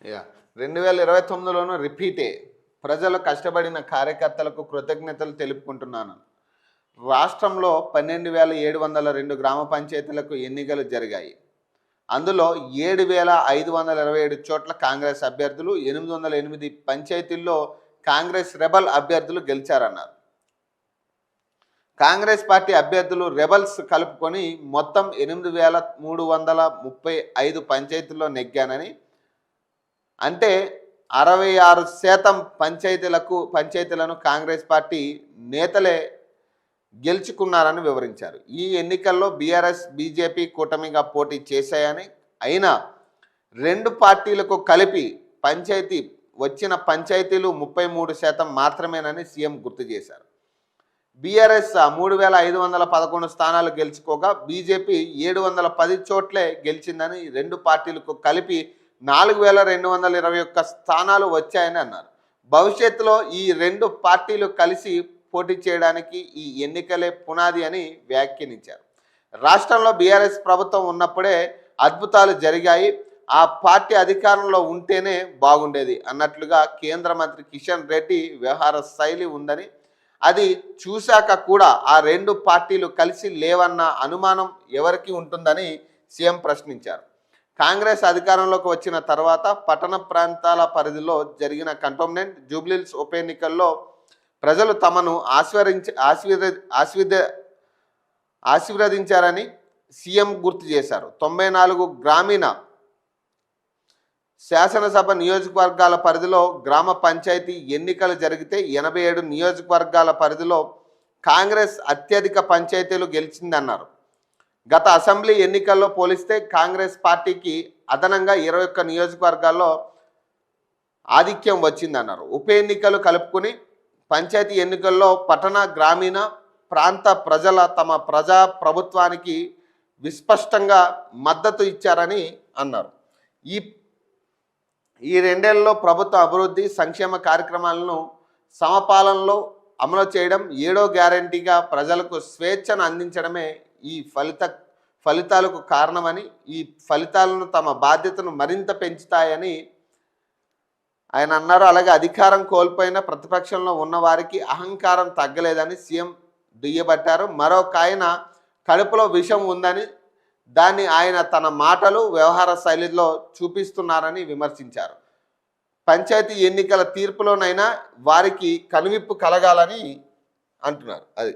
Yeah 2029లోనూ రిపీటే. ప్రజలు కష్టపడిన కార్యకర్తలకు కృతజ్ఞతలు తెలుపుకుంటున్నాను. రాష్ట్రంలో 12,702 గ్రామ పంచాయతీలకు ఎన్నికలు జరిగాయి. అందులో 7,527 చోట్ల కాంగ్రెస్ అభ్యర్థులు, 808 పంచాయతీల్లో కాంగ్రెస్ రెబల్ అభ్యర్థులు గెలిచారన్నారు. కాంగ్రెస్ పార్టీ అభ్యర్థులు రెబల్స్ కలుపుకొని మొత్తం 8,335 పంచాయతీల్లో నెగ్గానని, అంటే 66% పంచాయతీలను కాంగ్రెస్ పార్టీ నేతలే గెలుచుకున్నారని వివరించారు. ఈ ఎన్నికల్లో బీఆర్ఎస్, బీజేపీ కూటమిగా పోటీ చేశాయని, అయినా రెండు పార్టీలకు కలిపి వచ్చిన పంచాయతీలు 33% మాత్రమేనని సీఎం గుర్తు చేశారు. బీఆర్ఎస్ 3,511 స్థానాలు గెలుచుకోగా బీజేపీ 710 చోట్లే గెలిచిందని, రెండు పార్టీలకు కలిపి 4,221 స్థానాలు వచ్చాయని అన్నారు. భవిష్యత్తులో ఈ రెండు పార్టీలు కలిసి పోటీ చేయడానికి ఈ ఎన్నికలే పునాది అని వ్యాఖ్యానించారు. రాష్ట్రంలో బీఆర్ఎస్ ప్రభుత్వం ఉన్నప్పుడే అద్భుతాలు జరిగాయి, ఆ పార్టీ అధికారంలో ఉంటేనే బాగుండేది అన్నట్లుగా కేంద్ర మంత్రి కిషన్ రెడ్డి వ్యవహార శైలి ఉందని, అది చూశాక కూడా ఆ రెండు పార్టీలు కలిసి లేవన్న అనుమానం ఎవరికి ఉంటుందని సీఎం ప్రశ్నించారు. కాంగ్రెస్ అధికారంలోకి వచ్చిన తర్వాత పట్టణ ప్రాంతాల పరిధిలో జరిగిన కంటోన్మెంట్, జూబ్లీహిల్స్ ఉప ఎన్నికల్లో ప్రజలు తమను ఆశీర్వదించారని సీఎం గుర్తు చేశారు. 94 గ్రామీణ శాసనసభ నియోజకవర్గాల పరిధిలో గ్రామ పంచాయతీ ఎన్నికలు జరిగితే 87 నియోజకవర్గాల పరిధిలో కాంగ్రెస్ అత్యధిక పంచాయతీలు గెలిచిందన్నారు. గత అసెంబ్లీ ఎన్నికల్లో పోలిస్తే కాంగ్రెస్ పార్టీకి అదనంగా 21 నియోజకవర్గాల్లో ఆధిక్యం వచ్చిందన్నారు. ఉప ఎన్నికలు కలుపుకుని పంచాయతీ ఎన్నికల్లో పట్టణ, గ్రామీణ ప్రాంత ప్రజల తమ ప్రజా ప్రభుత్వానికి విస్పష్టంగా మద్దతు ఇచ్చారని అన్నారు. ఈ రెండేళ్లలో ప్రభుత్వ అభివృద్ధి సంక్షేమ కార్యక్రమాలను సమపాలనలో అమలు చేయడం, 7వ గ్యారంటీగా ప్రజలకు స్వేచ్ఛను అందించడమే ఈ ఫలితాలకు కారణమని, ఈ ఫలితాలను తమ బాధ్యతను మరింత పెంచుతాయని ఆయన అన్నారు. అలాగే అధికారం కోల్పోయిన ప్రతిపక్షంలో ఉన్న వారికి అహంకారం తగ్గలేదని సీఎం దుయ్యబట్టారు. మరొక ఆయన కడుపులో విషం ఉందని, దాన్ని ఆయన తన మాటలు, వ్యవహార శైలిలో చూపిస్తున్నారని విమర్శించారు. పంచాయతీ ఎన్నికల తీర్పులోనైనా వారికి కనువిప్పు కలగాలని అంటున్నారు. అది